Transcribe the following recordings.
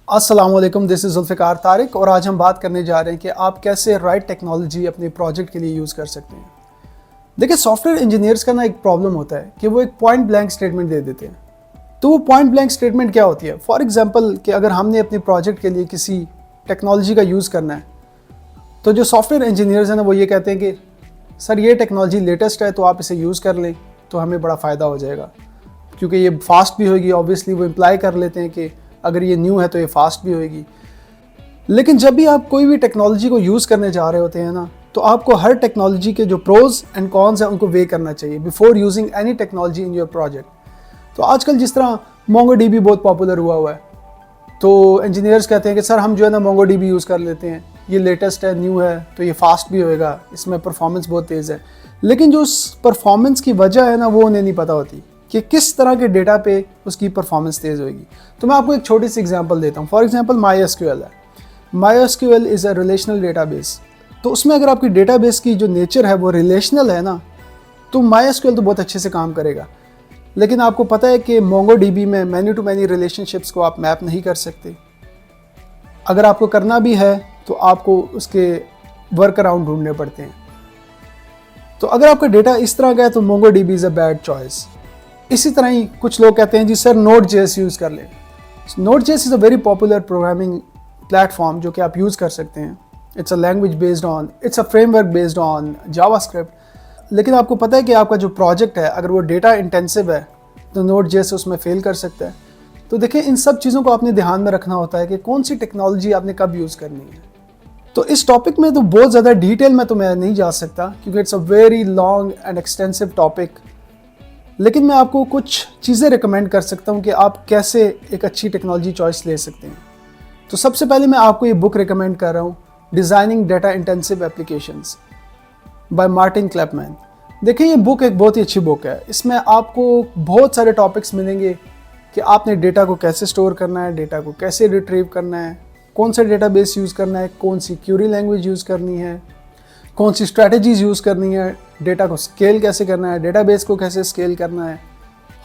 السلام علیکم، دس از ذوالفقار طارق اور آج ہم بات کرنے جا رہے ہیں کہ آپ کیسے رائٹ ٹیکنالوجی اپنے پروجیکٹ کے لیے یوز کر سکتے ہیں۔ دیکھیں، سافٹ ویئر انجینئرس کا ایک پرابلم ہوتا ہے کہ وہ ایک پوائنٹ بلینک اسٹیٹمنٹ دے دیتے ہیں۔ تو وہ پوائنٹ بلینک اسٹیٹمنٹ کیا ہوتی ہے؟ فار ایگزامپل کہ اگر ہم نے اپنے پروجیکٹ کے لیے کسی ٹیکنالوجی کا یوز کرنا ہے تو جو سافٹ ویئر انجینئرز ہیں وہ یہ کہتے ہیں کہ سر یہ ٹیکنالوجی لیٹسٹ ہے تو آپ اسے یوز کر لیں تو ہمیں بڑا فائدہ ہو جائے گا، کیونکہ یہ فاسٹ بھی ہوگی۔ اوبویسلی وہ امپلائی کر لیتے ہیں کہ اگر یہ نیو ہے تو یہ فاسٹ بھی ہوئے گی۔ لیکن جب بھی آپ کوئی بھی ٹیکنالوجی کو یوز کرنے جا رہے ہوتے ہیں نا، تو آپ کو ہر ٹیکنالوجی کے جو پروز اینڈ کونز ہیں ان کو وے کرنا چاہیے before using any technology in your project. تو آج کل جس طرح مونگو ڈی بی بہت پاپولر ہوا ہے، تو انجینئرز کہتے ہیں کہ سر ہم جو ہے نا مونگو ڈی بی یوز کر لیتے ہیں، یہ لیٹسٹ ہے، نیو ہے، تو یہ فاسٹ بھی ہوئے گا، اس میں پرفارمنس بہت تیز ہے۔ لیکن جو اس پرفارمنس کی وجہ ہے نا وہ انہیں نہیں پتہ ہوتی کہ کس طرح کے ڈیٹا پہ اس کی پرفارمنس تیز ہوئے گی۔ تو میں آپ کو ایک چھوٹی سی ایگزامپل دیتا ہوں۔ For example MySQL ہے۔ MySQL is a relational database. تو اس میں اگر آپ کی ڈیٹا بیس کی جو نیچر ہے وہ ریلیشنل ہے نا، تو مائی ایس کیو ایل تو بہت اچھے سے کام کرے گا۔ لیکن آپ کو پتہ ہے کہ مونگو ڈی بی میں many to many relationships کو آپ میپ نہیں کر سکتے۔ اگر آپ کو کرنا بھی ہے تو آپ کو اس کے ورک اراؤنڈ ڈھونڈنے پڑتے ہیں۔ تو اگر آپ کا ڈیٹا اس طرح کا ہے تو مونگو D B is a bad choice. اسی طرح ہی کچھ لوگ کہتے ہیں جی sir Node J S use کر لیں۔ Node J S is a very popular programming platform جو کہ آپ یوز کر سکتے ہیں۔ It's a language based on, it's a framework based on JavaScript. لیکن آپ کو پتہ ہے کہ آپ کا جو پروجیکٹ ہے اگر وہ ڈیٹا انٹینسو ہے تو نوڈ جے ایس اس میں فیل کر سکتا ہے۔ تو دیکھیں، ان سب چیزوں کو آپ نے دھیان میں رکھنا ہوتا ہے کہ کون سی ٹیکنالوجی آپ نے کب یوز کرنی ہے۔ تو اس ٹاپک میں تو بہت زیادہ ڈیٹیل میں تو میں نہیں جا سکتا کیونکہ it's a very long and extensive topic, لیکن میں آپ کو کچھ چیزیں ریکمینڈ کر سکتا ہوں کہ آپ کیسے ایک اچھی ٹیکنالوجی چوائس لے سکتے ہیں۔ تو سب سے پہلے میں آپ کو یہ بک ریکمینڈ کر رہا ہوں، designing data intensive applications by Martin Kleppmann. دیکھیں، یہ بک ایک بہت ہی اچھی بک ہے۔ اس میں آپ کو بہت سارے ٹاپکس ملیں گے کہ آپ نے ڈیٹا کو کیسے سٹور کرنا ہے، ڈیٹا کو کیسے ریٹریو کرنا ہے، کون سا ڈیٹا بیس یوز کرنا ہے، کون سی کیوری لینگویج یوز کرنی ہے، کون سی اسٹریٹجیز یوز کرنی ہے، ڈیٹا کو سکیل کیسے کرنا ہے، ڈیٹا بیس کو کیسے سکیل کرنا ہے،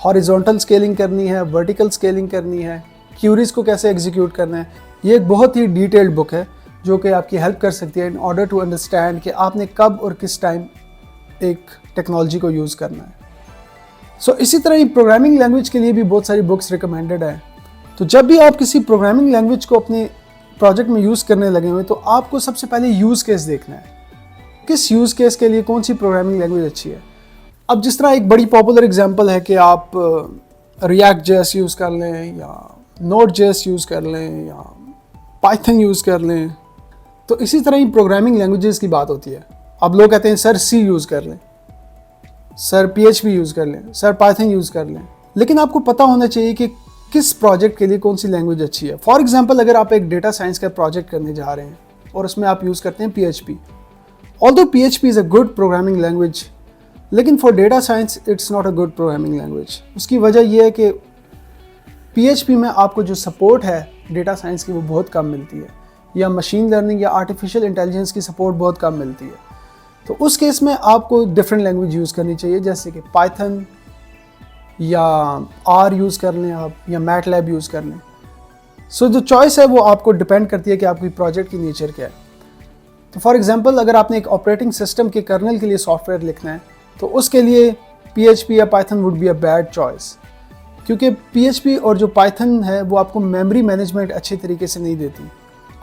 ہاریزونٹل سکیلنگ کرنی ہے، ورٹیکل سکیلنگ کرنی ہے، کیوریز کو کیسے ایگزیکیوٹ کرنا ہے۔ یہ ایک بہت ہی ڈیٹیلڈ بک ہے جو کہ آپ کی ہیلپ کر سکتی ہے ان آرڈر ٹو انڈرسٹینڈ کہ آپ نے کب اور کس ٹائم ایک ٹیکنالوجی کو یوز کرنا ہے۔ اسی طرح ہی پروگرامنگ لینگویج کے لیے بھی بہت ساری بکس ریکمینڈڈ ہیں۔ تو جب بھی آپ کسی پروگرامنگ لینگویج کو اپنے پروجیکٹ میں یوز کرنے لگے ہوئے تو آپ کو سب سے پہلے یوز کیس دیکھنا ہے، کس یوز کیس کے لیے کون سی پروگرامنگ لینگویج اچھی ہے۔ اب جس طرح ایک بڑی پاپولر ایگزامپل ہے کہ آپ ریاکٹ جے ایس یوز کر لیں یا نوڈ جے ایس یوز کر لیں یا پائتھن یوز کر لیں، تو اسی طرح ہی پروگرامنگ لینگویجز کی بات ہوتی ہے۔ اب لوگ کہتے ہیں سر سی یوز کر لیں، سر پی ایچ پی یوز کر لیں، سر پائتھن یوز کر لیں، لیکن آپ کو پتہ ہونا چاہیے کہ کس پروجیکٹ کے لیے کون سی لینگویج اچھی ہے۔ فار ایگزامپل اگر آپ ایک ڈیٹا سائنس کا پروجیکٹ کرنے جا رہے ہیں اور اس میں آپ یوز کرتے ہیں P H P, although P H P is a good programming language, لیکن for data science it's not a good programming language. اس کی وجہ یہ ہے کہ پی ایچ پی میں آپ کو جو سپورٹ ہے ڈیٹا سائنس کی وہ بہت کم ملتی ہے، یا مشین لرننگ یا آرٹیفیشیل انٹیلیجنس کی سپورٹ بہت کم ملتی ہے۔ تو اس کیس میں آپ کو ڈفرینٹ لینگویج یوز کرنی چاہیے، جیسے کہ پائتھن یا آر یوز کر لیں آپ، یا میٹ لیب یوز کر لیں۔ جو چوائس ہے وہ آپ کو ڈپینڈ کرتی ہے کہ آپ کی پروجیکٹ کی نیچر کیا ہے۔ تو فار ایگزامپل اگر آپ نے ایک آپریٹنگ سسٹم کے کرنل کے لیے سافٹ ویئر لکھنا ہے تو اس کے لیے پی ایچ پی یا Python would be a bad choice, کیونکہ پی ایچ پی اور جو پائتھن ہے وہ آپ کو میموری مینجمنٹ اچھے طریقے سے نہیں دیتی،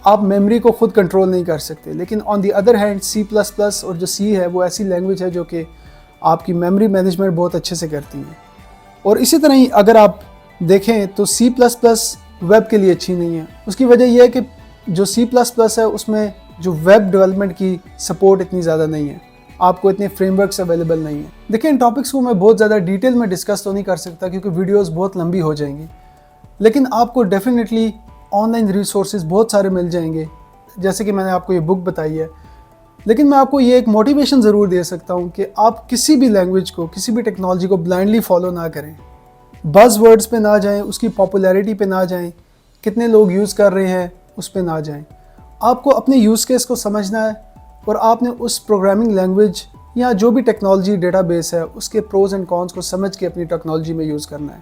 آپ میموری کو خود کنٹرول نہیں کر سکتے۔ لیکن on the other hand C plus plus اور جو سی ہے وہ ایسی لینگویج ہے جو کہ آپ کی میموری مینجمنٹ بہت اچھے سے کرتی ہے۔ اور اسی طرح ہی اگر آپ دیکھیں تو سی پلس پلس ویب کے لیے اچھی نہیں ہے۔ اس کی وجہ یہ ہے کہ جو سی پلس پلس ہے اس میں جو ویب ڈیولپمنٹ کی سپورٹ اتنی زیادہ نہیں ہے، آپ کو اتنے فریم ورکس اویلیبل نہیں ہیں۔ دیکھیں، ان ٹاپکس کو میں بہت زیادہ ڈیٹیل میں ڈسکس تو نہیں کر سکتا کیونکہ ویڈیوز بہت لمبی ہو جائیں گی، لیکن آپ کو ڈیفینیٹلی آن لائن ریسورسز بہت سارے مل جائیں گے، جیسے کہ میں نے آپ کو یہ بک بتائی ہے۔ لیکن میں آپ کو یہ ایک موٹیویشن ضرور دے سکتا ہوں کہ آپ کسی بھی لینگویج کو، کسی بھی ٹیکنالوجی کو بلائنڈلی فالو نہ کریں، بز ورڈز پہ نہ جائیں، اس کی پاپولیرٹی پہ نہ جائیں، کتنے لوگ یوز کر رہے ہیں اس پہ نہ جائیں۔ آپ کو اپنے یوز کیس کو سمجھنا ہے اور آپ نے اس پروگرامنگ لینگویج یا جو بھی ٹیکنالوجی ڈیٹا بیس ہے اس کے پروز اینڈ کونس کو سمجھ کے اپنی ٹیکنالوجی میں یوز کرنا ہے۔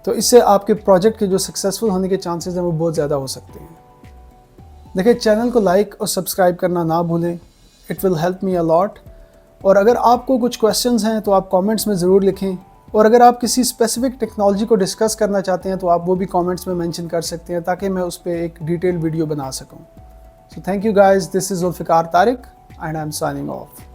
تو اس سے آپ کے پروجیکٹ کے جو سکسیزفل ہونے کے چانسز ہیں وہ بہت زیادہ ہو سکتے ہیں۔ دیکھیں چینل کو لائک اور سبسکرائب کرنا نہ بھولیں، اٹ ول ہیلپ می اے لاٹ۔ اور اگر آپ کو کچھ کویسچنز ہیں تو آپ کامنٹس میں ضرور لکھیں، اور اگر آپ کسی اسپیسیفک ٹیکنالوجی کو ڈسکس کرنا چاہتے ہیں تو آپ وہ بھی کامنٹس میں مینشن کر سکتے ہیں تاکہ میں اس پہ ایک ڈیٹیل ویڈیو بنا سکوں۔ So thank you guys, this is Zulfiqar Tariq and I'm signing of.